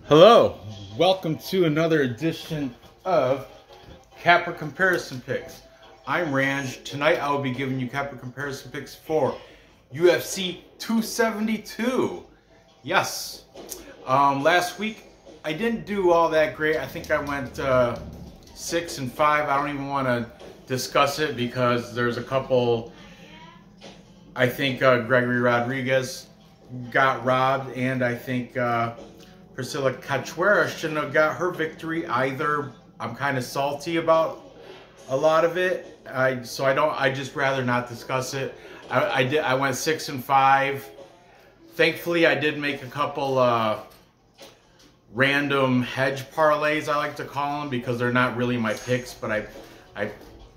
Hello, welcome to another edition of Capper Comparison Picks. I'm Ranj. Tonight I will be giving you Capper Comparison Picks for UFC 272. Yes, last week I didn't do all that great. I think I went 6-5. I don't even want to discuss it because there's a couple. I think Gregory Rodriguez got robbed, and I think Priscilla Cachoeira shouldn't have got her victory either. I'm kind of salty about a lot of it. I just rather not discuss it. I went 6-5. Thankfully, I did make a couple random hedge parlays, I like to call them, because they're not really my picks, but I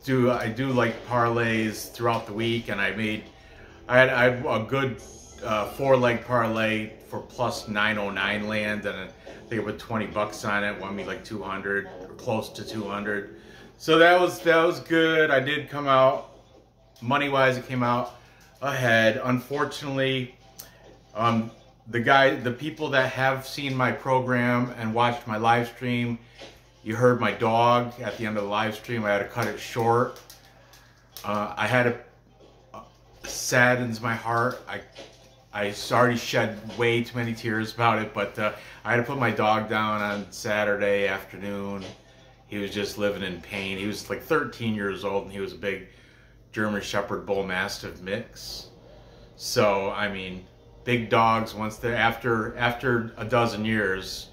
do like parlays throughout the week, and I had a good 4-leg parlay for plus 909 land, and I think I put 20 bucks on it, won me like 200 or close to 200. So that was good. I did come out money wise. It came out ahead. Unfortunately, the people that have seen my program and watched my live stream, you heard my dog at the end of the live stream. I had to cut it short. Saddens my heart. I already shed way too many tears about it, but I had to put my dog down on Saturday afternoon. He was just living in pain. He was like 13 years old, and he was a big German Shepherd Bull Mastiff mix. So, I mean, big dogs, once they're after a dozen years,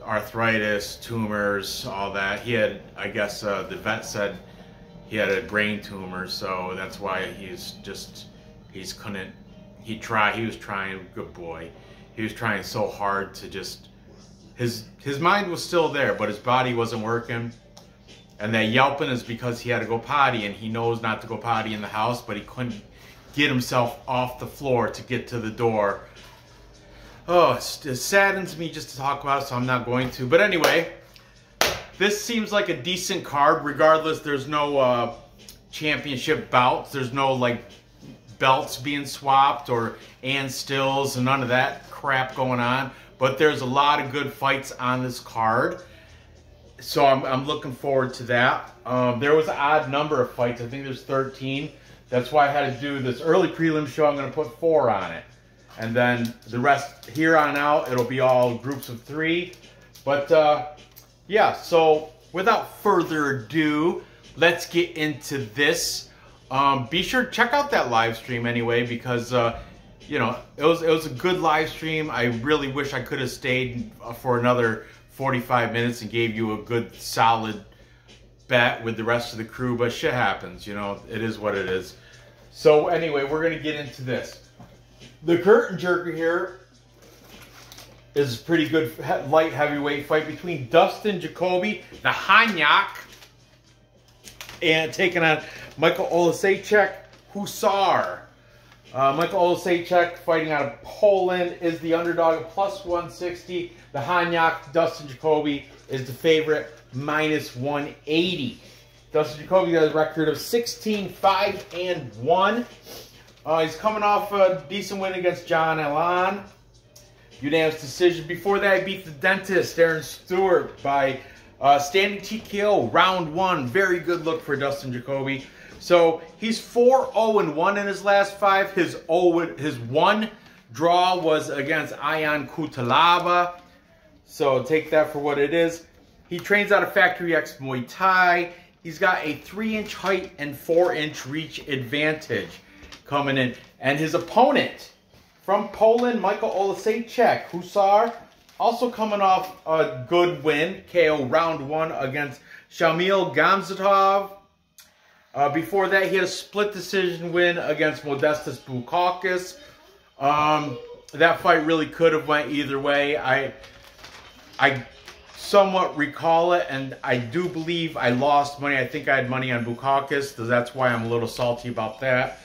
arthritis, tumors, all that. He had, I guess the vet said he had a brain tumor, so that's why he was trying, good boy. He was trying so hard to just, his mind was still there, but his body wasn't working. And that yelping is because he had to go potty, and he knows not to go potty in the house, but he couldn't get himself off the floor to get to the door. Oh, it saddens me just to talk about it, so I'm not going to. But anyway, this seems like a decent card. Regardless, there's no championship bouts. There's no like belts being swapped and stills and none of that crap going on. But there's a lot of good fights on this card, so I'm looking forward to that. There was an odd number of fights. I think there's 13. That's why I had to do this early prelim show. I'm going to put 4 on it, and then the rest here on out it'll be all groups of 3. But yeah, so without further ado, let's get into this. Be sure to check out that live stream anyway, because you know, it was a good live stream. I really wish I could have stayed for another 45 minutes and gave you a good solid bet with the rest of the crew, but shit happens, you know, it is what it is. So anyway, we're gonna get into this. The curtain jerker here is a pretty good light heavyweight fight between Dustin Jacoby, the Hanyak, and taking on Michal Oleksiejczuk, Hussar. Michal Oleksiejczuk, fighting out of Poland, is the underdog at plus 160. The Hanyak, Dustin Jacoby, is the favorite, minus 180. Dustin Jacoby got a record of 16-5-1. He's coming off a decent win against John Ulan, unanimous decision. Before that, he beat the dentist, Aaron Stewart, by standing TKO, round 1. Very good look for Dustin Jacoby. So he's 4-0-1 in his last 5. His one draw was against Ion Cutelaba. So take that for what it is. He trains out of Factory X Muay Thai. He's got a 3-inch height and 4-inch reach advantage coming in. And his opponent from Poland, Michal Oleksiejczuk, Hussar, also coming off a good win, KO round 1 against Shamil Gamzatov. Before that, he had a split decision win against Modestas Bukauskas. That fight really could have went either way. I somewhat recall it, and I do believe I lost money. I think I had money on Bukauskas, so that's why I'm a little salty about that.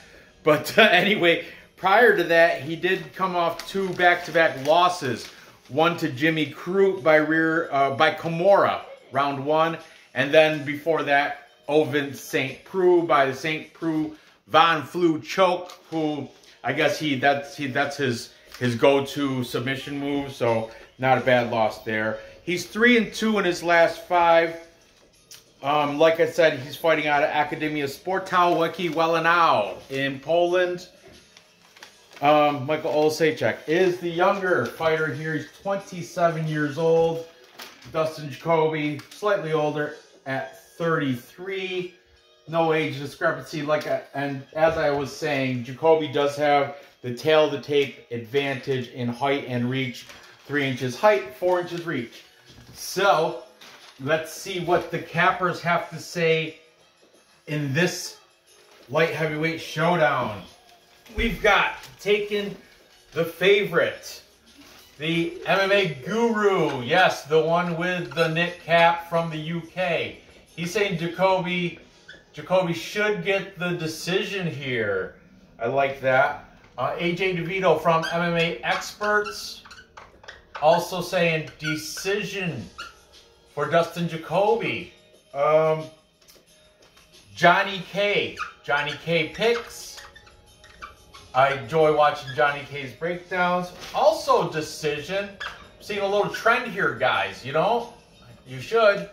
But anyway, prior to that, he did come off 2 back-to-back losses. One to Jimmy Crute by Kimura, round 1, and then before that, Ovince St. Preux by the St. Preux Van Flue choke, who I guess that's his his go-to submission move, so not a bad loss there. He's 3-2 in his last 5. Like I said, he's fighting out of Akademia Sportowa Łęki in Poland. Michal Oleksiejczuk is the younger fighter here. He's 27 years old. Dustin Jacoby, slightly older at 33. No age discrepancy. And as I was saying, Jacoby does have the tail of the tape advantage in height and reach. 3 inches height, 4 inches reach. So let's see what the cappers have to say in this light heavyweight showdown. We've got taking the favorite, the MMA guru, yes, the one with the knit cap from the UK. He's saying Jacoby should get the decision here. I like that. AJ Devito from MMA Experts also saying decision for Dustin Jacoby. Johnny K picks. I enjoy watching Johnny K's breakdowns. Also decision. I'm seeing a little trend here, guys, you know? You should.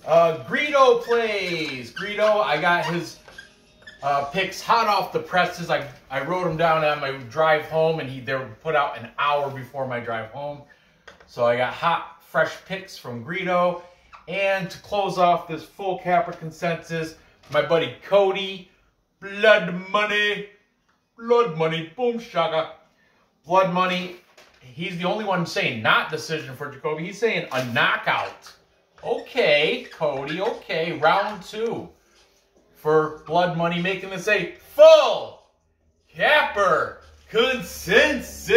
Greedo plays. Greedo, I got his picks hot off the presses. I wrote them down on my drive home, and they were put out an hour before my drive home. So I got hot, fresh picks from Greedo. And to close off this full capper consensus, my buddy Cody, Blood Money, boom shaka. Blood Money, he's the only one saying not decision for Jacoby. He's saying a knockout. Okay, Cody, okay. Round 2 for Blood Money, making this a full capper consensus.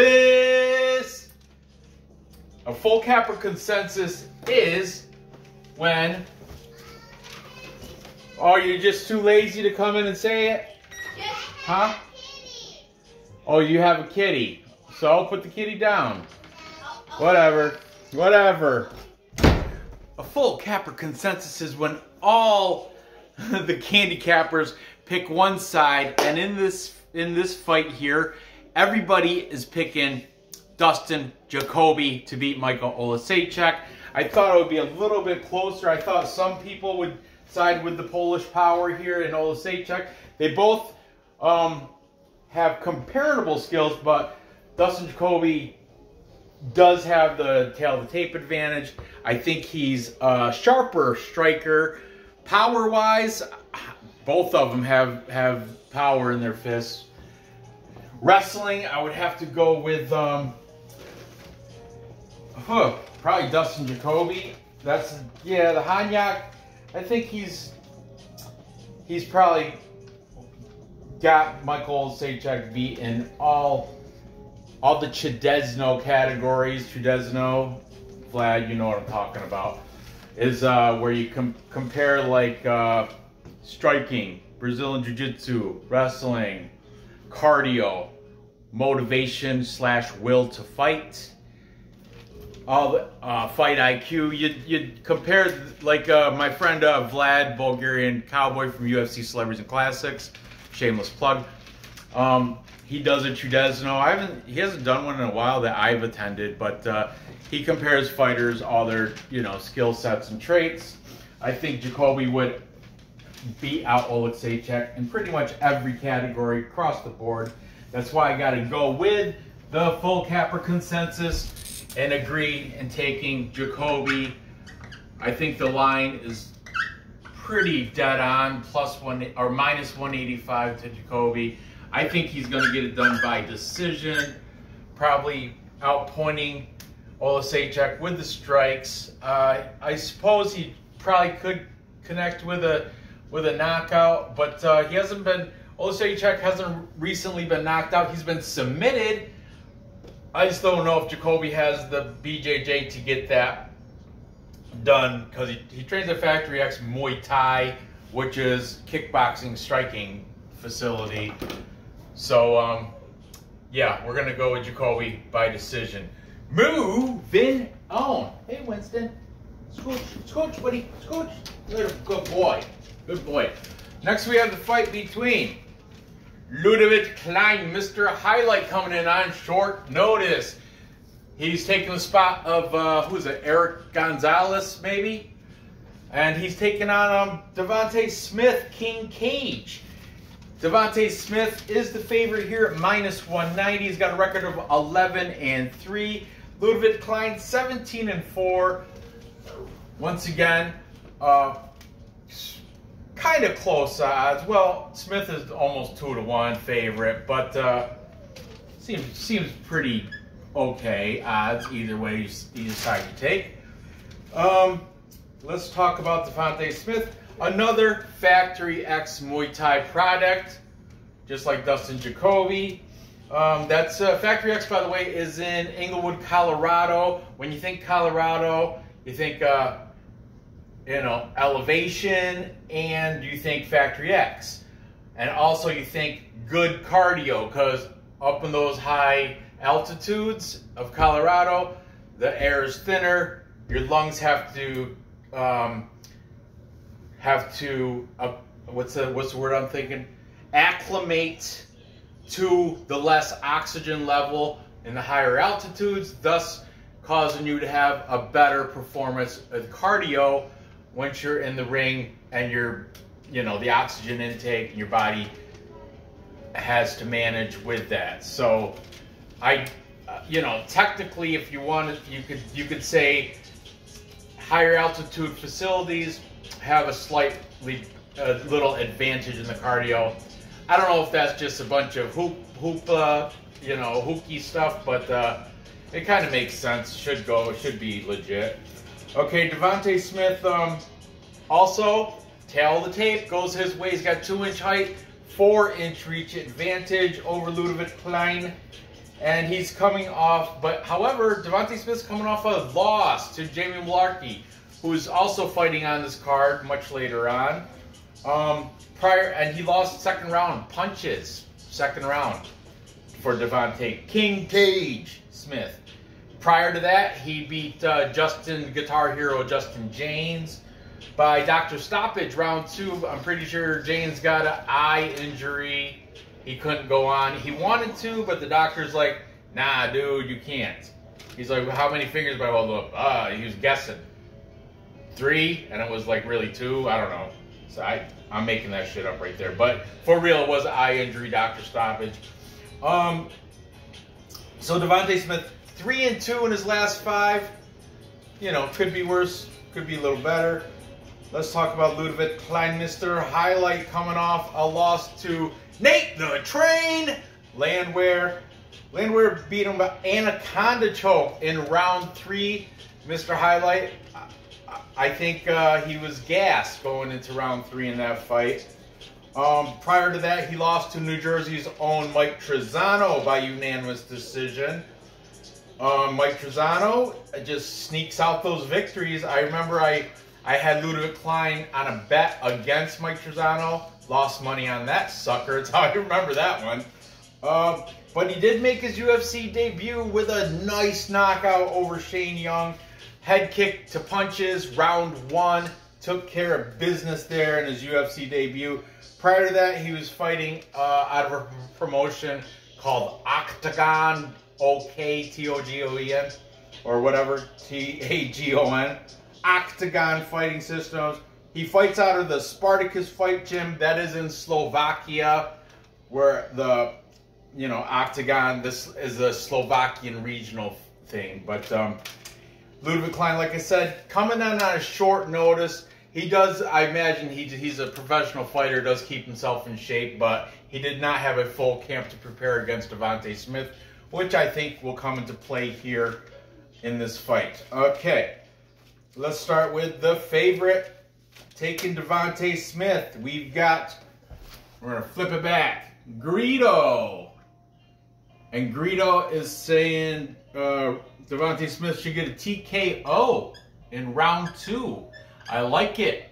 A full capper consensus is when... Oh, you're just too lazy to come in and say it? Huh? Oh, you have a kitty. So put the kitty down. Whatever. A full capper consensus is when all the candy cappers pick one side, and in this fight here, everybody is picking Dustin Jacoby to beat Michal Oleksiejczuk. I thought it would be a little bit closer. I thought some people would side with the Polish power here in Oleksiejczuk. They both have comparable skills, but Dustin Jacoby does have the tail of the tape advantage. I think he's a sharper striker. Power-wise, both of them have power in their fists. Wrestling, I would have to go with probably Dustin Jacoby. The Hanyak. I think he's probably got Michal Oleksiejczuk beat in all the Chudezno categories. Chudezno, Vlad, you know what I'm talking about. Is where you compare like striking, Brazilian Jiu-Jitsu, wrestling, cardio, motivation / will to fight, all the fight IQ. You'd compare like my friend Vlad, Bulgarian Cowboy from UFC Celebrities and Classics, shameless plug. He does a Chudezno. He hasn't done one in a while that I've attended, but he compares fighters, all their skill sets and traits. I think Jacoby would beat out Oleksiejczuk in pretty much every category across the board. That's why I got to go with the full capper consensus and agree in taking Jacoby. I think the line is pretty dead on, +1 or -185 to Jacoby. I think he's going to get it done by decision, probably outpointing Oleksiejczuk with the strikes. I suppose he probably could connect with a knockout, but he hasn't been. Oleksiejczuk hasn't recently been knocked out. He's been submitted. I just don't know if Jacoby has the BJJ to get that done, because he trains at Factory X Muay Thai, which is kickboxing striking facility. So yeah, we're gonna go with Jacoby by decision. Moving on. Hey Winston, scooch, buddy, scooch. Good boy, good boy. Next we have the fight between Ludovit Klein, Mr. Highlight, coming in on short notice. He's taking the spot of, who is it, Eric Gonzalez, maybe? And he's taking on Davonte Smith, King Cage. Davonte Smith is the favorite here at -190. He's got a record of 11-3. Ludovit Klein, 17-4. Once again, kind of close odds. Well, Smith is almost 2-1 favorite, but seems pretty okay odds either way you decide to take. Let's talk about Davonte Smith, another Factory X Muay Thai product, just like Dustin Jacoby. That's Factory X, by the way, is in Englewood, Colorado. When you think Colorado, you think elevation, and you think Factory X, and also you think good cardio, because up in those high altitudes of Colorado, the air is thinner. Your lungs have to what's the word I'm thinking? Acclimate to the less oxygen level in the higher altitudes, thus causing you to have a better performance of cardio once you're in the ring and you're, the oxygen intake in your body has to manage with that. So technically, if you wanted, you could say higher altitude facilities have a little advantage in the cardio. I don't know if that's just a bunch of hooky stuff, but it kind of makes sense. Should be legit. Okay, Davonte Smith, also, tail of the tape goes his way. He's got 2-inch height, 4-inch reach advantage over Ludovit Klein. And he's coming off, however, Davonte Smith's coming off a loss to Jamie Mullarkey, who's also fighting on this card much later on. And he lost second round punches, second round for Davonte King Cage Smith. Prior to that, he beat Guitar Hero Justin James by Dr. Stoppage, round 2. I'm pretty sure James got an eye injury. He couldn't go on. He wanted to, but the doctor's like, nah, dude, you can't. He's like, how many fingers do I hold up? He was guessing 3, and it was like really 2. I don't know. So I'm making that shit up right there. But for real, it was an eye injury, Dr. Stoppage. So Davonte Smith, 3-2 in his last 5. Could be worse, could be a little better. Let's talk about Ludovit Klein, Mr. Highlight, coming off a loss to Nate the Train Landwehr. Landwehr beat him by Anaconda choke in round 3. Mr. Highlight, I think he was gassed going into round 3 in that fight. Prior to that, he lost to New Jersey's own Mike Trizano by unanimous decision. Mike Trizano just sneaks out those victories. I remember I had Ludovit Klein on a bet against Mike Trizano. Lost money on that sucker. That's how I remember that one. But he did make his UFC debut with a nice knockout over Shane Young. Head kick to punches, round 1. Took care of business there in his UFC debut. Prior to that, he was fighting out of a promotion called Octagon, O-K-T-O-G-O-E-N, or whatever, T-A-G-O-N. Octagon Fighting Systems. He fights out of the Spartacus Fight Gym. That is in Slovakia, where the, Octagon, this is a Slovakian regional thing. But Ludovit Klein, like I said, coming on a short notice. He does, I imagine he's a professional fighter, does keep himself in shape, but he did not have a full camp to prepare against Davonte Smith, which I think will come into play here in this fight. Okay, let's start with the favorite, taking Davonte Smith. We're going to flip it back, Greedo. And Greedo is saying Davonte Smith should get a TKO in round 2. I like it.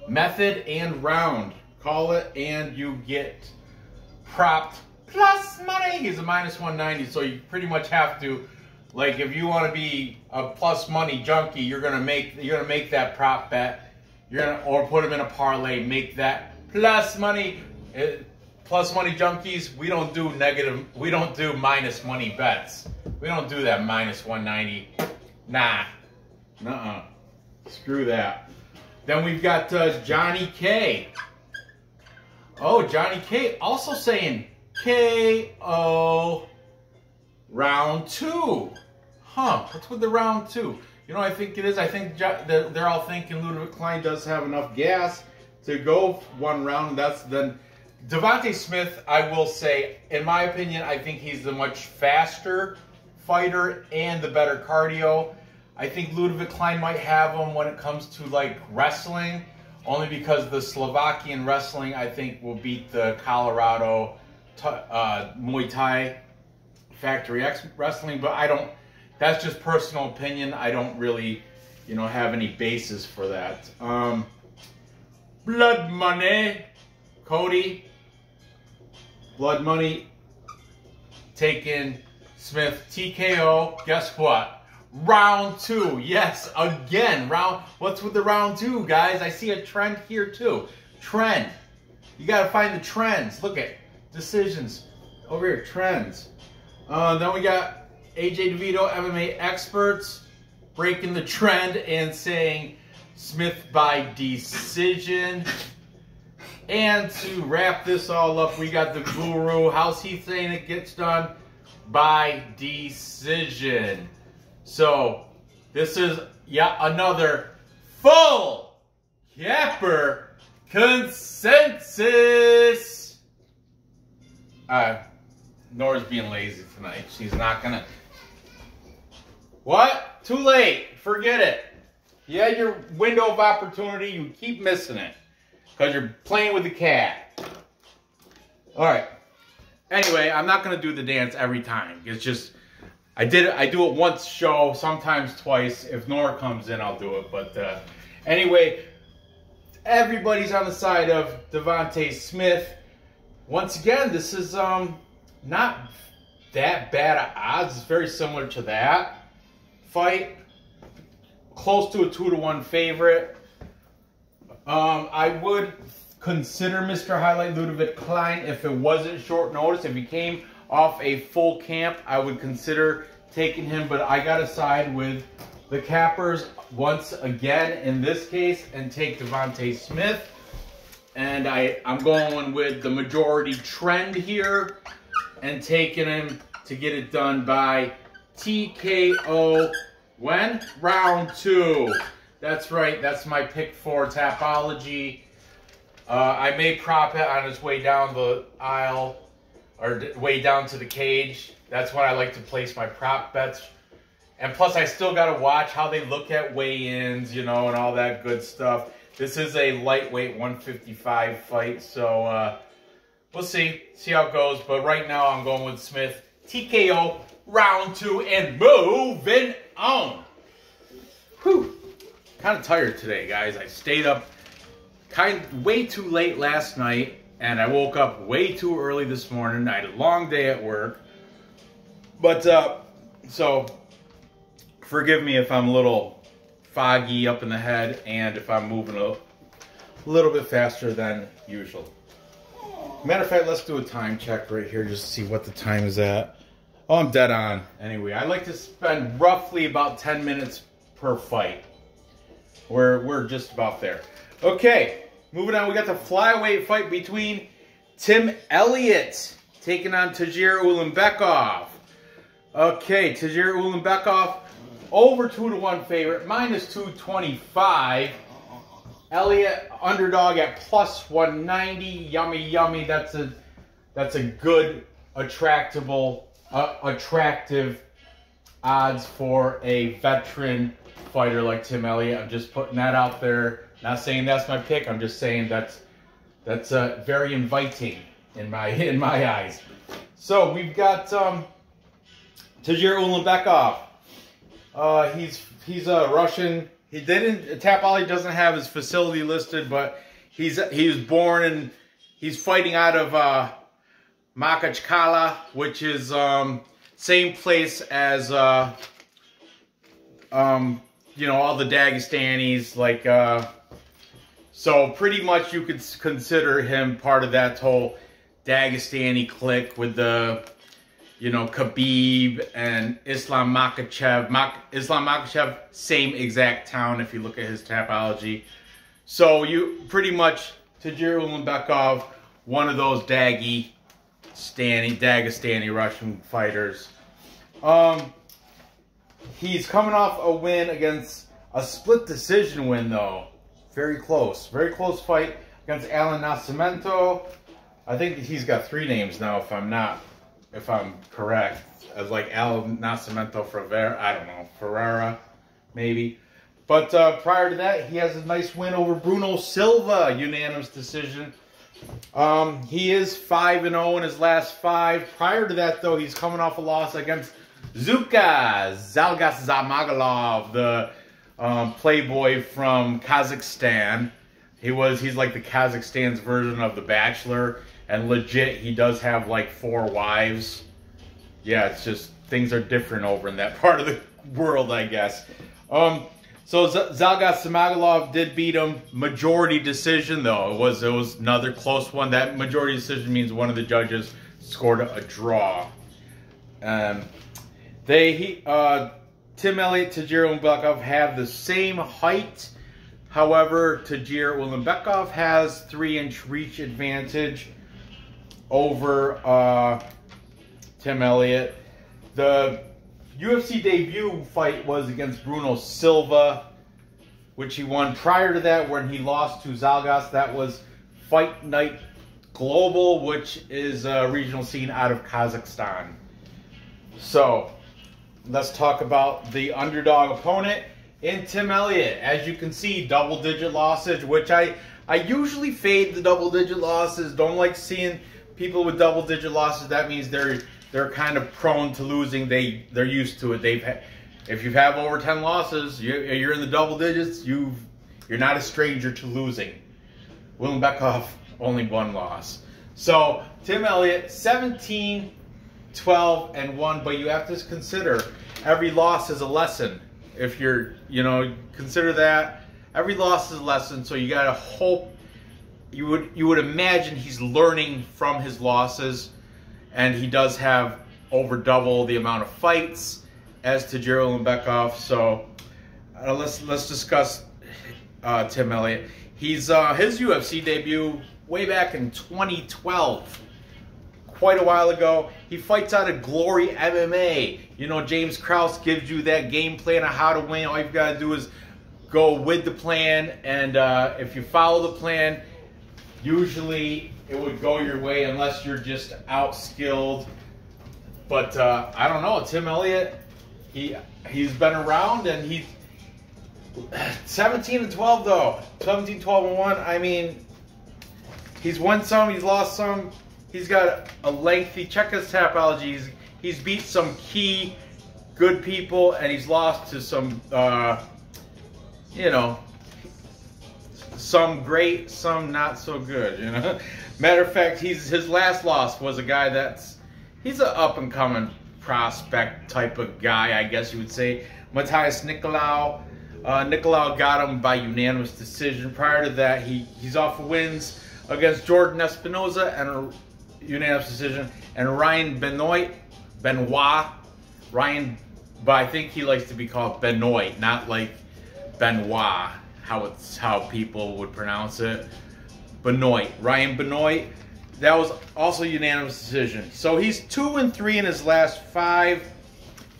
Method and round. Call it and you get propped plus money. He's a -190, so you pretty much have to, like, if you want to be a plus money junkie, you're gonna make that prop bet. Or put him in a parlay, make that plus money. Plus Money Junkies, we don't do negative, we don't do minus money bets. We don't do that minus 190. Nah. Nuh-uh. Screw that. Then we've got Johnny K. Oh, Johnny K also saying KO round 2. Huh, what's with the round 2? You know what I think it is? I think they're all thinking Ludovit Klein does have enough gas to go one round. That's then Devonta Smith, I will say, in my opinion, I think he's the much faster fighter and the better cardio. I think Ludovit Klein might have him when it comes to like wrestling, only because the Slovakian wrestling I think will beat the Colorado Muay Thai Factory X wrestling, but I don't. That's just personal opinion. I don't really, you know, have any basis for that. Blood Money, Cody. Blood Money taking Smith TKO. Guess what? Round 2. Yes, again. What's with the round 2, guys? I see a trend here too. Trend. You got to find the trends. Look at decisions over here. Trends. Then we got AJ Devito, MMA experts, breaking the trend and saying Smith by decision. And to wrap this all up, we got the Guru. How's he saying it gets done? By decision. So, this is yet another full capper consensus. Nora's being lazy tonight. She's not gonna... What? Too late. Forget it. You had your window of opportunity. You keep missing it. Because you're playing with the cat. Alright. Anyway, I'm not going to do the dance every time. It's just... I do it once show, sometimes twice. If Nora comes in, I'll do it. But anyway, everybody's on the side of Devonta Smith. Once again, this is not that bad of odds. It's very similar to that fight. Close to a 2-to-1 favorite. I would consider Mr. Highlight Ludovit Klein if it wasn't short notice. If he came off a full camp, I would consider taking him. But I got to side with the cappers once again in this case and take Devonta Smith. And I'm going with the majority trend here and taking him to get it done by TKO. When? Round 2. That's right. That's my pick for Tapology. I may prop it on its way down the aisle or way down to the cage. That's when I like to place my prop bets. And plus, I still got to watch how they look at weigh-ins, you know, and all that good stuff. This is a lightweight 155 fight, so we'll see how it goes. But right now, I'm going with Smith. TKO, round 2, and moving on. Whew. Kind of tired today, guys. I stayed up way too late last night, and I woke up way too early this morning. I had a long day at work. But, so, forgive me if I'm a little foggy up in the head and if I'm moving a little bit faster than usual. Matter of fact, let's do a time check right here just to see what the time is at. Oh, I'm dead on. Anyway, I like to spend roughly about 10 minutes per fight. We're just about there. Okay, moving on. We got the flyweight fight between Tim Elliott taking on Tagir Ulanbekov. Okay, Tagir Ulanbekov over 2-to-1 favorite, minus 225. Elliott underdog at plus 190. Yummy, yummy. That's a good, attractive odds for a veteran fighter like Tim Elliott. I'm just putting that out there. Not saying that's my pick. I'm just saying that's very inviting in my eyes. So we've got Tagir Ulanbekov. He's a Russian. Tapology doesn't have his facility listed, but he was born and he's fighting out of Makhachkala, which is same place as you know, all the Dagestanis, like so pretty much you could consider him part of that whole Dagestani clique with the, you know, Khabib and Islam Makhachev. Islam Makhachev, same exact town if you look at his topology. So you pretty much, Tajir Ulanbekov, one of those Dagestani Russian fighters. He's coming off a win against a split decision win though. Very close fight against Alan Nascimento. I think he's got 3 names now if I'm correct. As like Alan Nascimento Ferreira, maybe. But prior to that, he has a nice win over Bruno Silva, unanimous decision. He is 5-0 in his last 5. Prior to that, though, he's coming off a loss against Zalgas Zamagalov, the playboy from Kazakhstan. He's like the Kazakhstan's version of The Bachelor, and legit, he does have like 4 wives. Yeah, it's just things are different over in that part of the world, I guess. So Zalgas Zamagalov did beat him. Majority decision, though. It was another close one. That majority decision means one of the judges scored a draw. Tim Elliott, Tajir Ulanbekov have the same height. However, Tajir Ulanbekov has 3-inch reach advantage over Tim Elliott. The UFC debut fight was against Bruno Silva, which he won. Prior to that, when he lost to Zalgas, that was Fight Night Global, which is a regional scene out of Kazakhstan. So, let's talk about the underdog opponent in Tim Elliott. As you can see, double-digit losses, which I usually fade the double-digit losses. Don't like seeing people with double-digit losses. That means they're kind of prone to losing. They're used to it. If you have over 10 losses, you're in the double digits. You're not a stranger to losing. Ulanbekov only 1 loss. So Tim Elliott 17, 12, and 1. But you have to consider every loss is a lesson. If you're, consider that every loss is a lesson. So you gotta hope. You would imagine he's learning from his losses. And he does have over double the amount of fights as Tajir Ulanbekov. So let's discuss Tim Elliott. He's his UFC debut way back in 2012, quite a while ago. He fights out of Glory MMA. James Krause gives you that game plan of how to win. All you've got to do is go with the plan, and if you follow the plan, usually it would go your way unless you're just out-skilled. But I don't know, Tim Elliott, he's been around, and he's 17-12 though. 17-12-1. I mean, he's won some, he's lost some. He's got a lengthy, check his topology. He's beat some key good people, and he's lost to some, some great, some not so good, Matter of fact, his last loss was a guy he's an up-and-coming prospect type of guy, I guess you would say. Matthias Nicolau. Nicolau got him by unanimous decision. Prior to that, he's off wins against Jordan Espinoza and a unanimous decision. And Ryan Benoit. Ryan, but I think he likes to be called Benoit, not like Benoit, how people would pronounce it. Benoit. Ryan Benoit. That was also unanimous decision. So he's 2-3 in his last 5.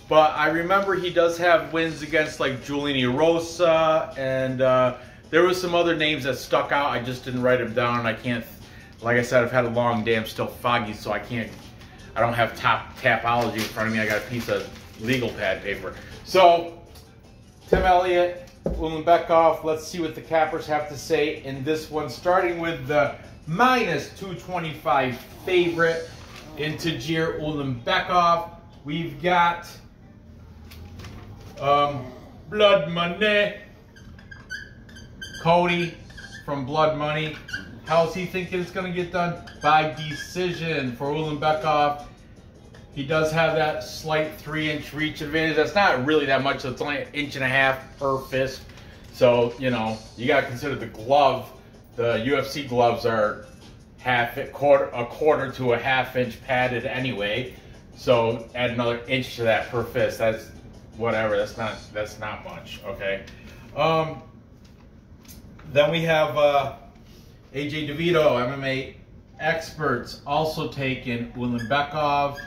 But I remember he does have wins against like Giuliani Rosa, and there was some other names that stuck out. I just didn't write them down. I can't, like I said, I've had a long day. I'm still foggy, so I don't have tapology in front of me. I got a piece of legal pad paper. So Tim Elliott, Ulanbekov, let's see what the cappers have to say in this one, starting with the -225 favorite in Tajir Ulanbekov. We've got Blood Money, Cody from Blood Money. How's he thinking it's going to get done? By decision for Ulanbekov. He does have that slight 3-inch reach advantage. That's not really that much. It's only 1.5 inches per fist. So, you got to consider the glove. The UFC gloves are a quarter to a half-inch padded anyway. So add another inch to that per fist. That's whatever. That's not much. Okay. Then we have AJ Devito, MMA experts, also taken Ulanbekov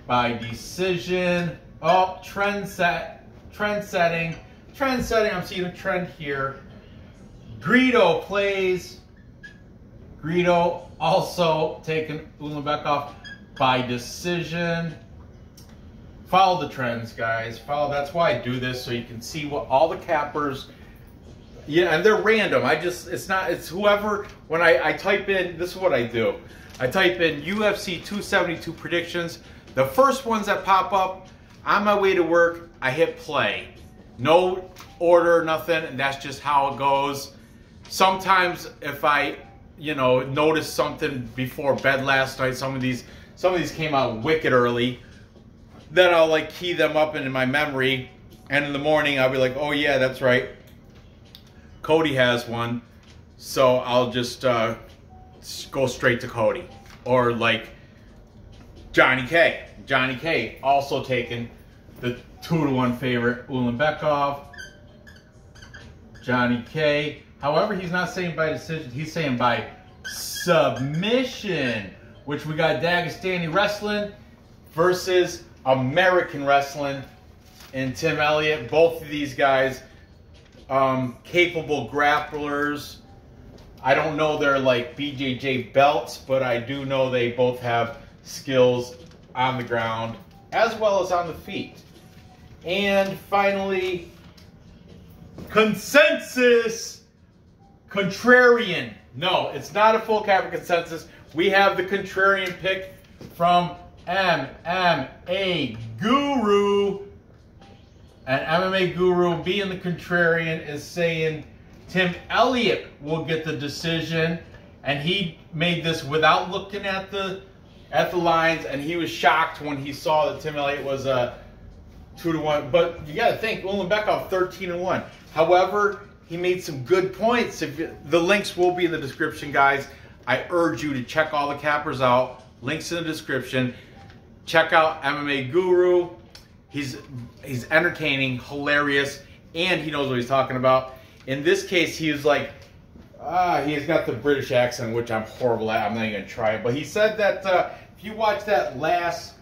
by decision. Oh, trend setting. I'm seeing a trend here. Greedo plays. Greedo also taken Ulanbekov by decision. Follow the trends, guys. That's why I do this, so you can see what all the cappers. Yeah, and they're random. It's whoever. When I type in, this is what I do. I type in UFC 272 predictions. The first ones that pop up, on my way to work, I hit play. No order, nothing, and that's just how it goes. Sometimes if I, notice something before bed last night, some of these came out wicked early, then I'll like key them up into my memory, and in the morning I'll be like, oh yeah, that's right, Cody has one, so I'll just go straight to Cody. Or like Johnny K also taken the 2-1 favorite Ulanbekov. Johnny K. However, he's not saying by decision. He's saying by submission, which we got Dagestani wrestling versus American wrestling and Tim Elliott. Both of these guys, capable grapplers. I don't know their like BJJ belts, but I do know they both have skills on the ground as well as on the feet. And finally, consensus contrarian. No, it's not a full capper consensus. We have the contrarian pick from MMA Guru. And MMA Guru, being the contrarian, is saying Tim Elliott will get the decision. And he made this without looking at the lines, and he was shocked when he saw that Tim Elliott was a 2-1. But you got to think, Ulanbekov 13-1. However, he made some good points. The links will be in the description, guys. I urge you to check all the cappers out. Links in the description. Check out MMA Guru. He's entertaining, hilarious, and he knows what he's talking about. In this case, he was like, he's got the British accent, which I'm horrible at. I'm not even going to try it. But he said that if you watch that last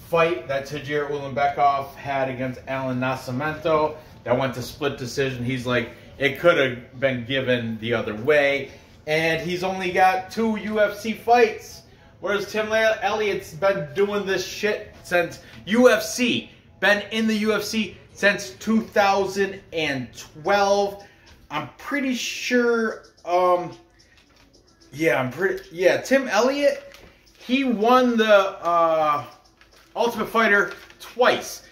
fight that Tagir Ulanbekov had against Alan Nascimento, that went to split decision, he's like, it could have been given the other way. And he's only got 2 UFC fights. Whereas Tim Elliott's been doing this shit since UFC. Been in the UFC since 2012. I'm pretty sure, Tim Elliott, he won the Ultimate Fighter twice.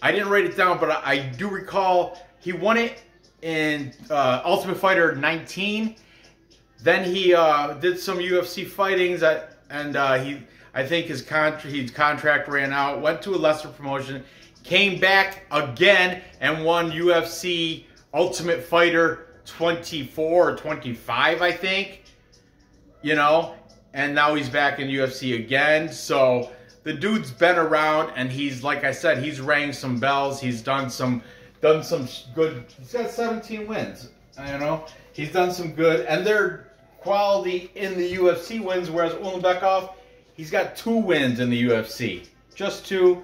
I didn't write it down, but I do recall he won it in Ultimate Fighter 19. Then he did some UFC fightings, and I think his contract ran out, went to a lesser promotion, came back again and won UFC Ultimate Fighter 24 or 25, I think. And now he's back in UFC again. So the dude's been around, and he's, like I said, he's rang some bells. He's done some good. He's got 17 wins. He's done some good, and they're quality in the UFC wins. Whereas Ulanbekov, he's got 2 wins in the UFC, just 2,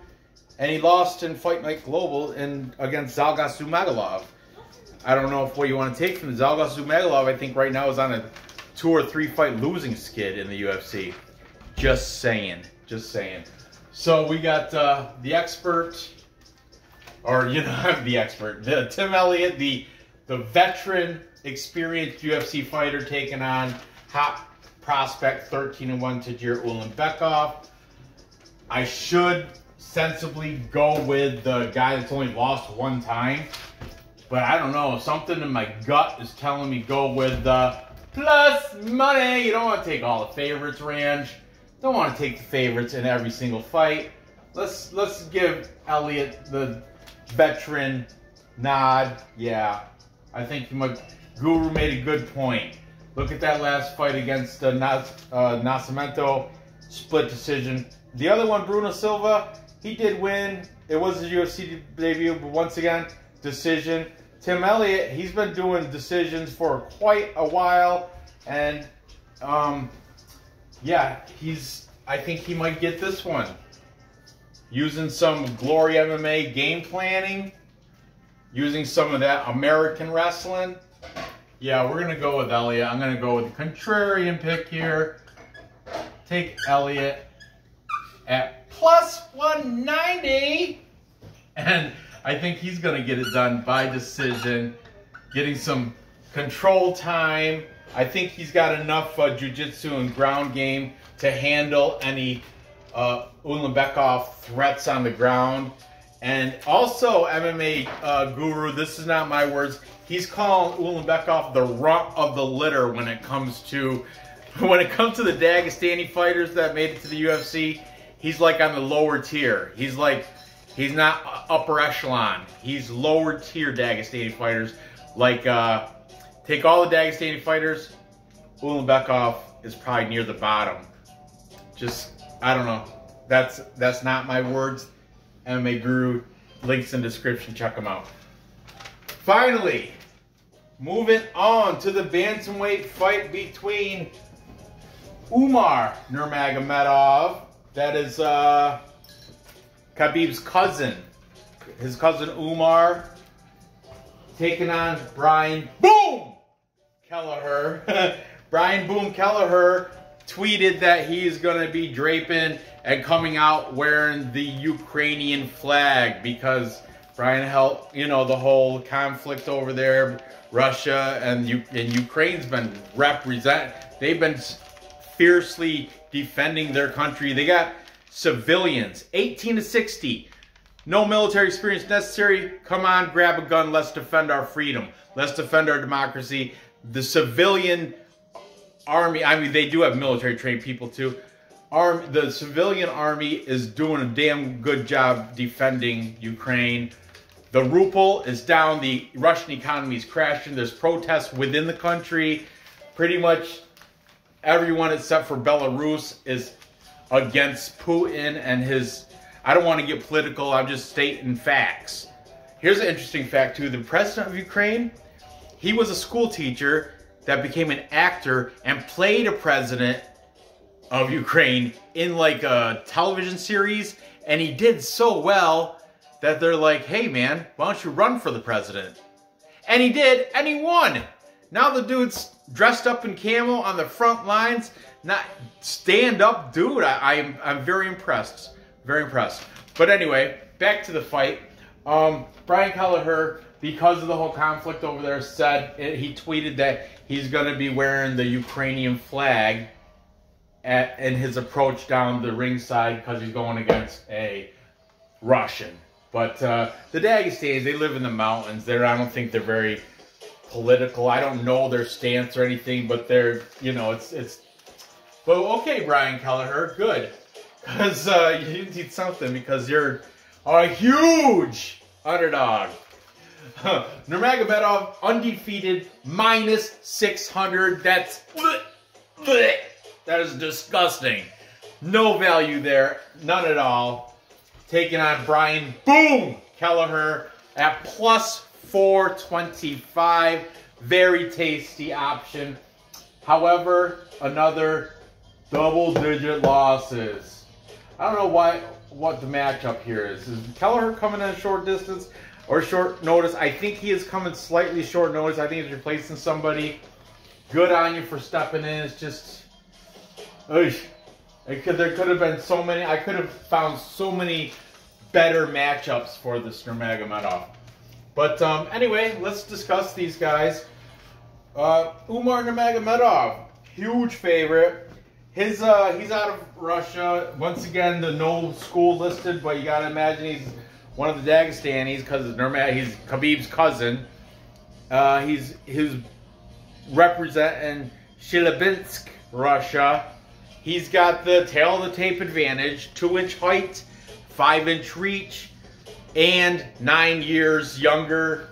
and he lost in Fight Night Global against Zhalgas Zhumagulov. I don't know what you want to take from the Zhalgas Zhumagulov. I think right now is on a 2 or 3 fight losing skid in the UFC. Just saying. So we got the expert, or the expert, the Tim Elliott, the veteran, experienced UFC fighter, taking on hot prospect 13-1 Tagir Ulanbekov. I should sensibly go with the guy that's only lost 1 time, but I don't know. Something in my gut is telling me go with the plus money. You don't want to take all the favorites, Ranch. Don't want to take the favorites in every single fight. Let's give Elliott the veteran nod. Yeah, I think Guru made a good point. Look at that last fight against Nascimento, split decision. The other one, Bruno Silva, he did win. It was his UFC debut, but once again, decision. Tim Elliott, he's been doing decisions for quite a while, and yeah, I think he might get this one. Using some Glory MMA game planning, using some of that American wrestling. Yeah, we're going to go with Elliott. I'm going to go with the contrarian pick here. Take Elliott at plus 190. And I think he's going to get it done by decision, getting some control time. I think he's got enough jiu-jitsu and ground game to handle any Ulanbekov threats on the ground. And also, MMA guru, this is not my words, he's calling Ulanbekov the runt of the litter when it comes to the Dagestani fighters that made it to the UFC. He's like on the lower tier. He's not upper echelon. He's lower tier Dagestani fighters. Like, take all the Dagestani fighters, Ulanbekov is probably near the bottom. Just, I don't know. That's not my words. MMA Guru, links in description, check them out. Finally, moving on to the bantamweight fight between Umar Nurmagomedov, that is Khabib's cousin, his cousin Umar, taking on Brian Boom Kelleher. Brian Boom Kelleher tweeted that he is going to be draping and coming out wearing the Ukrainian flag because Brian helped, you know, the whole conflict over there, Russia and Ukraine's been they've been fiercely defending their country. They got civilians, 18 to 60, no military experience necessary. Come on, grab a gun, let's defend our freedom. Let's defend our democracy. The civilian army, I mean, they do have military trained people too. The civilian army is doing a damn good job defending Ukraine. The ruble is down. The Russian economy is crashing. There's protests within the country. Pretty much everyone except for Belarus is against Putin and his... I don't want to get political. I'm just stating facts. Here's an interesting fact too. The president of Ukraine, he was a school teacher that became an actor and played a president of Ukraine in like a television series, and he did so well that they're like, hey man, why don't you run for the president? And he did, and he won. Now the dude's dressed up in camo on the front lines, not stand up dude. I'm very impressed, very impressed. But anyway, back to the fight. Brian Kelleher, because of the whole conflict over there, he tweeted that he's going to be wearing the Ukrainian flag in his approach down the ringside because he's going against a Russian. But the Dagestanis, they live in the mountains. I don't think they're very political. I don't know their stance or anything, but they're, you know, it's. Well, okay, Brian Kelleher, good, because you need something because you're a huge underdog. Nurmagomedov undefeated, minus 600. That is disgusting. No value there, none at all. Taking on Brian Boom Kelleher at plus 425. Very tasty option. However, another double-digit losses. I don't know what the matchup here is. Is Kelleher coming in a short distance or short notice? I think he is coming slightly short notice. I think he's replacing somebody. Good on you for stepping in. It's just... there could have been so many. I could have found so many better matchups for this Nurmagomedov. But anyway, let's discuss these guys. Umar Nurmagomedov, huge favorite. He's out of Russia. Once again, the no school listed, but you gotta imagine he's one of the Dagestanis because he's Khabib's cousin. He's representing Chelyabinsk, Russia. He's got the tail of the tape advantage, 2-inch height, 5-inch reach, and 9 years younger.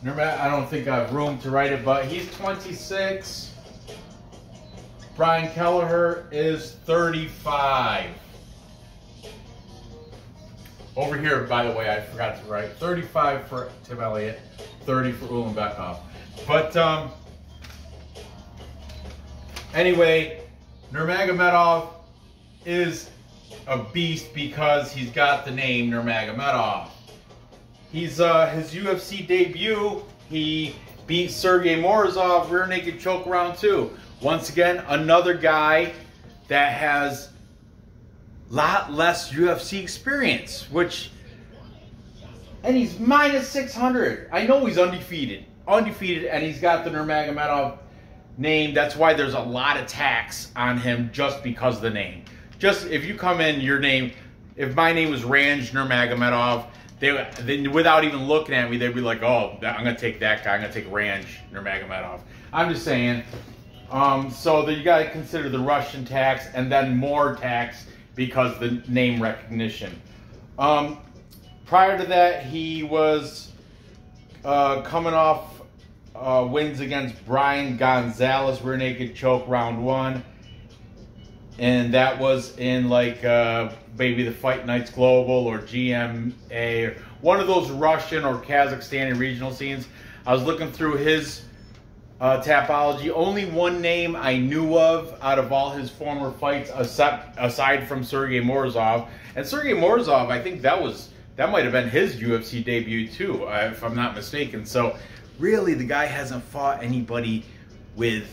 I don't think I have room to write it, but he's 26. Brian Kelleher is 35. Over here, by the way, I forgot to write 35 for Tim Elliott, 30 for Ulanbekov. But anyway, Nurmagomedov is a beast because he's got the name Nurmagomedov. He's his UFC debut, he beat Sergey Morozov rear naked choke round 2. Once again, another guy that has a lot less UFC experience, and he's minus 600. I know he's undefeated, and he's got the Nurmagomedov name. That's why there's a lot of tax on him just because of the name. Just if you come in, your name, if my name was Ranj Nurmagomedov, they without even looking at me, they'd be like, oh, I'm going to take that guy. I'm going to take Ranj Nurmagomedov. I'm just saying. So you got to consider the Russian tax and then more tax because the name recognition. Prior to that, he was coming off wins against Brian Gonzalez, rear naked choke round 1. And that was in like maybe the Fight Nights Global or GMA, or one of those Russian or Kazakhstani regional scenes. I was looking through his Tapology. Only one name I knew of out of all his former fights, aside from Sergey Morozov. And Sergey Morozov, I think that might have been his UFC debut too, if I'm not mistaken. So really, the guy hasn't fought anybody with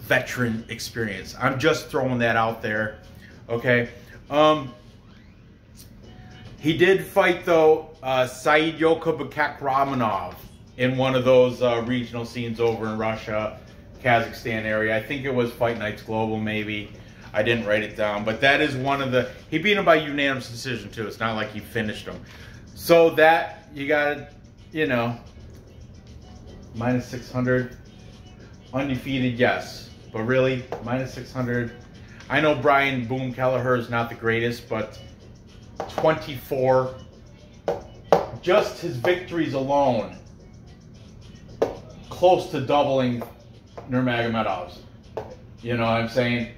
veteran experience. I'm just throwing that out there. Okay. He did fight though Said Yokubakak-Ramanov in one of those regional scenes over in Russia, Kazakhstan area. I think it was Fight Nights Global, maybe. I didn't write it down, but that is one of the. He beat him by unanimous decision too. It's not like he finished him. So that you got, you know, minus 600, undefeated, yes, but really minus 600. I know Brian Boom Kelleher is not the greatest, but 24. Just his victories alone, close to doubling Nurmagomedov's. You know what I'm saying?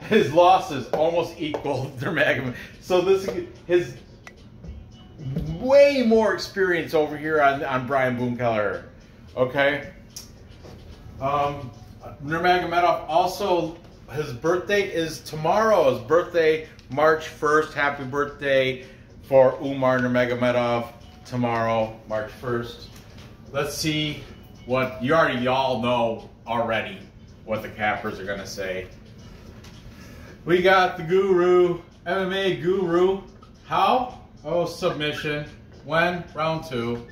His losses almost equal Nurmagomedov. So this is his way more experience over here on Brian Boom Kelleher. Okay. Nurmagomedov also, his birthday is tomorrow. His birthday, March 1st. Happy birthday for Umar Nurmagomedov tomorrow, March 1st. Let's see what y'all know already what the cappers are gonna say. We got the guru, MMA guru. How? Oh, submission. When? Round 2.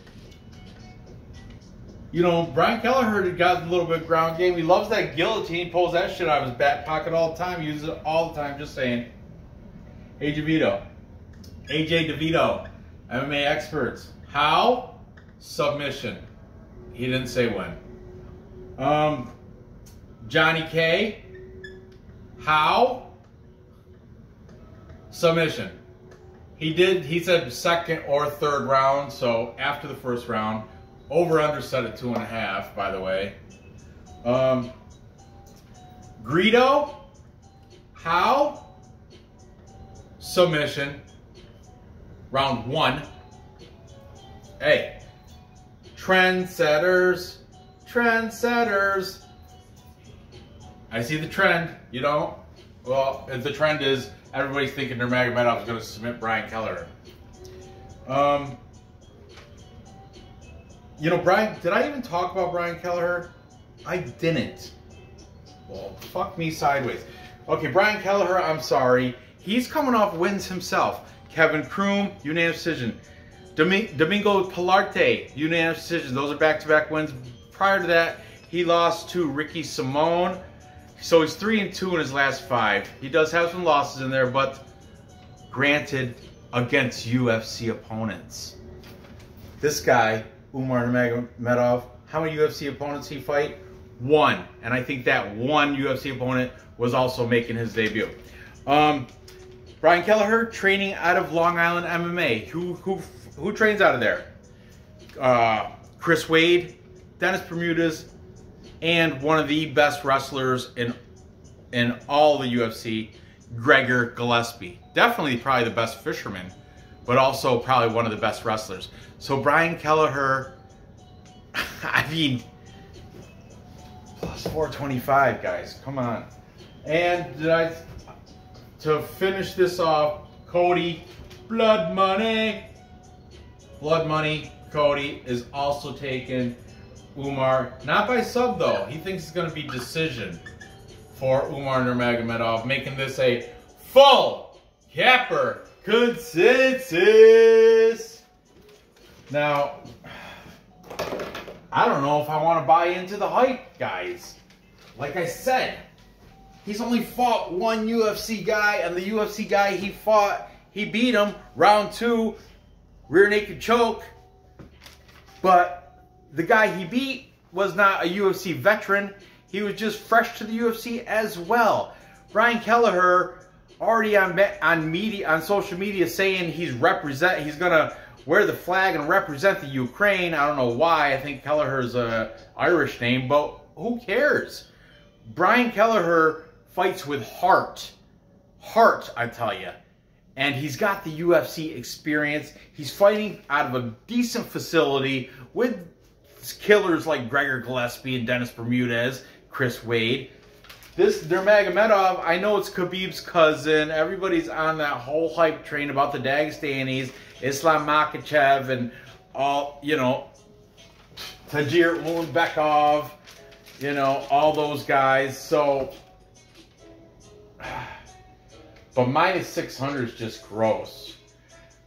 You know, Brian Kelleher got a little bit of ground game. He loves that guillotine. He pulls that shit out of his back pocket all the time. He uses it all the time. Just saying. Hey, Devito. AJ Devito. MMA experts. How? Submission. He didn't say when. Johnny K. How? Submission. He said second or third round, so after the first round. Over under set at 2.5, by the way. Greedo. How? Submission. Round 1. Hey. Trendsetters. Trendsetters. I see the trend. You don't? Well, the trend is everybody's thinking Nurmagomedov is going to submit Brian Kelleher. You know, Brian, did I even talk about Brian Kelleher? I didn't. Well, fuck me sideways. Okay, Brian Kelleher, I'm sorry. He's coming off wins himself. Kevin Kroom, unanimous decision. Domingo Pilarte, unanimous decision. Those are back-to-back wins. Prior to that, he lost to Ricky Simone. So he's 3-2 in his last 5. He does have some losses in there, but granted, against UFC opponents. This guy, Umar Nurmagomedov, how many UFC opponents he fight? 1. And I think that one UFC opponent was also making his debut. Brian Kelleher, training out of Long Island MMA. Who trains out of there? Chris Wade, Dennis Bermudez, and one of the best wrestlers in in all the UFC, Gregor Gillespie. Definitely probably the best fisherman, but also probably one of the best wrestlers. So Brian Kelleher, I mean, plus 425, guys. Come on. And to finish this off, Cody, Blood Money Cody is also taking Umar. Not by sub, though. He thinks it's going to be decision for Umar Nurmagomedov, making this a full capper consensus. Now, I don't know if I want to buy into the hype, guys. Like I said, he's only fought one UFC guy, and the UFC guy he fought, he beat him round 2, rear naked choke. But the guy he beat was not a UFC veteran. He was just fresh to the UFC as well. Brian Kelleher already on social media saying he's gonna wear the flag and represent the Ukraine. I don't know why. I think Kelleher's a Irish name, but who cares? Brian Kelleher fights with heart. Heart, I tell you. And he's got the UFC experience. He's fighting out of a decent facility with killers like Gregor Gillespie and Dennis Bermudez, Chris Wade. This Nurmagomedov, I know it's Khabib's cousin. Everybody's on that whole hype train about the Dagestanis, Islam Makhachev, and all, you know, Tagir, Ulanbekov, you know, all those guys. So, but minus 600 is just gross.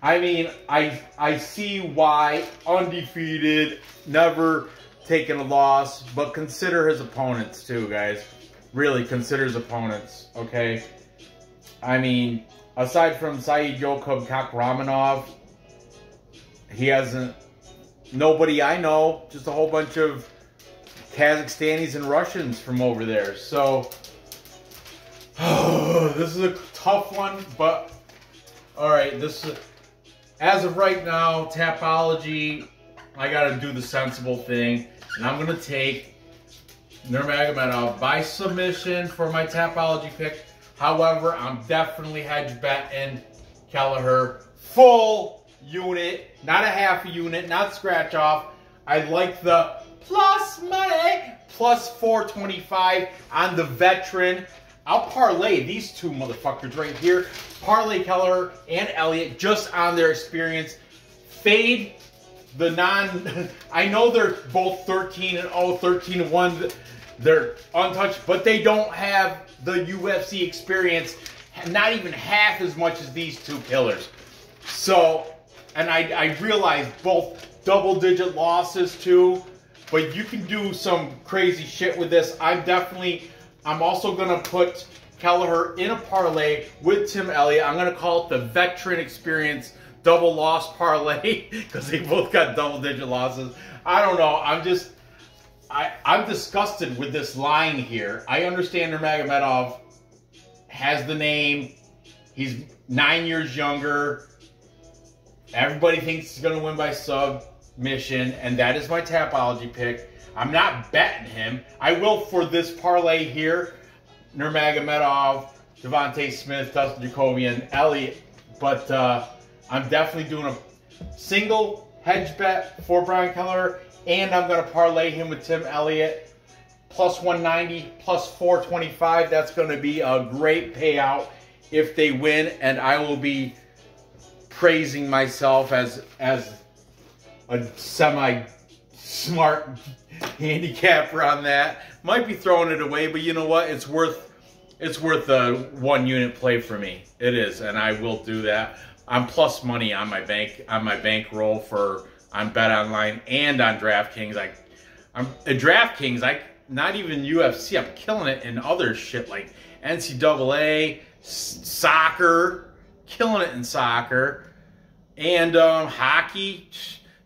I mean, I see why, undefeated, never taken a loss, but consider his opponents too, guys. Really, consider his opponents, okay? I mean, aside from Saeed Yokob Kakramanov, he hasn't, nobody I know, just a whole bunch of Kazakhstanis and Russians from over there. So, this is a tough one, but, all right, this is, as of right now, Tapology, I got to do the sensible thing, and I'm going to take Nurmagomedov by submission for my Tapology pick. However, I'm definitely hedge betting Kelleher full unit, not a half a unit, not scratch off. I like the plus money, plus 425 on the veteran. I'll parlay these two motherfuckers right here. Parlay Kelleher and Elliott just on their experience. Fade the I know they're both 13-0, 13-1. They're untouched, but they don't have the UFC experience, not even half as much as these two killers. So, and I realize both double-digit losses too, but you can do some crazy shit with this. I'm also going to put Kelleher in a parlay with Tim Elliott. I'm going to call it the veteran experience double loss parlay because they both got double-digit losses. I don't know. I'm disgusted with this line here. I understand Nurmagomedov has the name. He's 9 years younger. Everybody thinks he's going to win by submission, and that is my Tapology pick. I'm not betting him. I will for this parlay here. Nurmagomedov, Davonte Smith, Dustin Jacoby, and Elliot. But I'm definitely doing a single hedge bet for Brian Kelleher. And I'm going to parlay him with Tim Elliott. Plus 190, plus 425. That's going to be a great payout if they win. And I will be praising myself as a semi-smart handicapper on that. Might be throwing it away, but you know what? It's worth a one-unit play for me. It is, and I will do that. I'm plus money on my bankroll for on BetOnline and on DraftKings. I'm at DraftKings. Not even UFC. I'm killing it in other shit like NCAA, soccer, killing it in soccer, and hockey.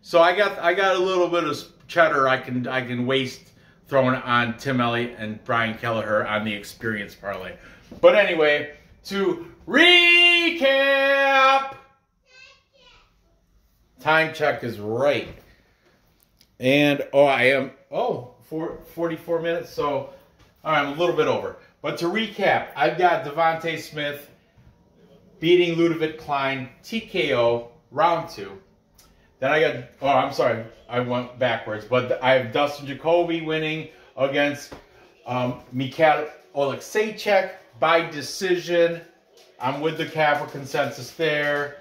So I got a little bit of cheddar I can waste throwing it on Tim Elliott and Brian Kelleher on the experience parlay. But anyway, to recap. Time check is right. And, I am, 44 minutes. So, all right, I'm a little bit over. But to recap, I've got Davonte Smith beating Ludovit Klein, TKO, round 2. Then I got, oh, I'm sorry, I went backwards. But I have Dustin Jacoby winning against Michal Oleksiejczuk by decision. I'm with the Kappa consensus there.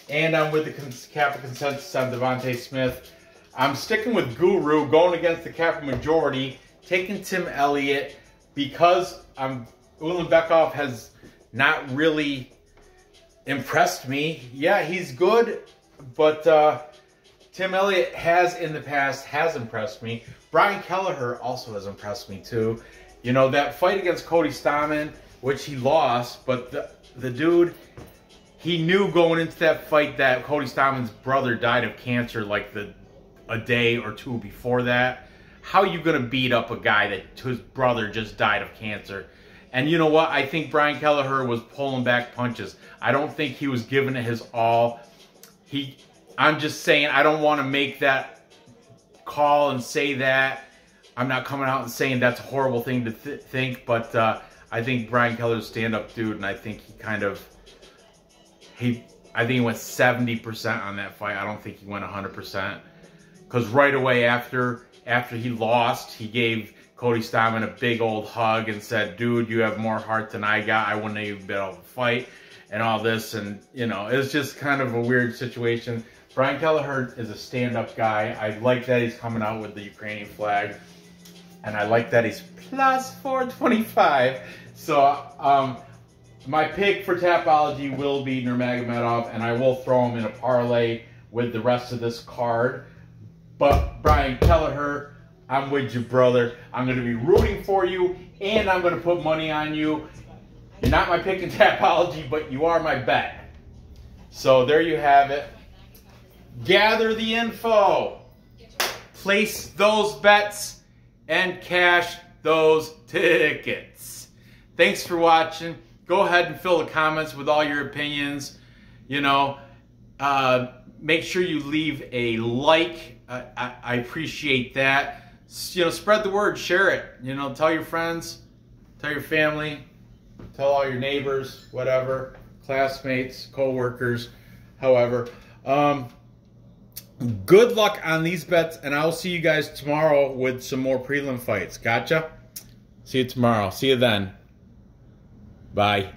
And I'm with the Kappa consensus on Davonte Smith. I'm sticking with Guru, going against the Kappa majority, taking Tim Elliott because Ulanbekov has not really impressed me. Yeah, he's good, but Tim Elliott has in the past impressed me. Brian Kelleher also has impressed me too. You know, that fight against Cody Stamann, which he lost, but the dude, he knew going into that fight that Cody Stamann's brother died of cancer like a day or two before that. How are you going to beat up a guy that his brother just died of cancer? And you know what? I think Brian Kelleher was pulling back punches. I don't think he was giving it his all. I'm just saying, I don't want to make that call and say that. I'm not coming out and saying that's a horrible thing to think, but I think Brian Kelleher's a stand-up dude, and I think I think he went 70% on that fight. I don't think he went 100%. Because right away after he lost, he gave Cody Stamann a big old hug and said, dude, you have more heart than I got. I wouldn't have even been able to fight and all this. And, you know, it was just kind of a weird situation. Brian Kelleher is a stand-up guy. I like that he's coming out with the Ukrainian flag. And I like that he's plus 425. So, my pick for Tapology will be Nurmagomedov, and I will throw him in a parlay with the rest of this card. But Brian Kelleher, I'm with you, brother. I'm going to be rooting for you, and I'm going to put money on you. You're not my pick in Tapology, but you are my bet. So there you have it. Gather the info. Place those bets and cash those tickets. Thanks for watching. Go ahead and fill the comments with all your opinions. You know, make sure you leave a like. I appreciate that. You know, spread the word, share it. You know, tell your friends, tell your family, tell all your neighbors, whatever, classmates, co-workers, however. Good luck on these bets, and I'll see you guys tomorrow with some more prelim fights. Gotcha? See you tomorrow. See you then. Bye.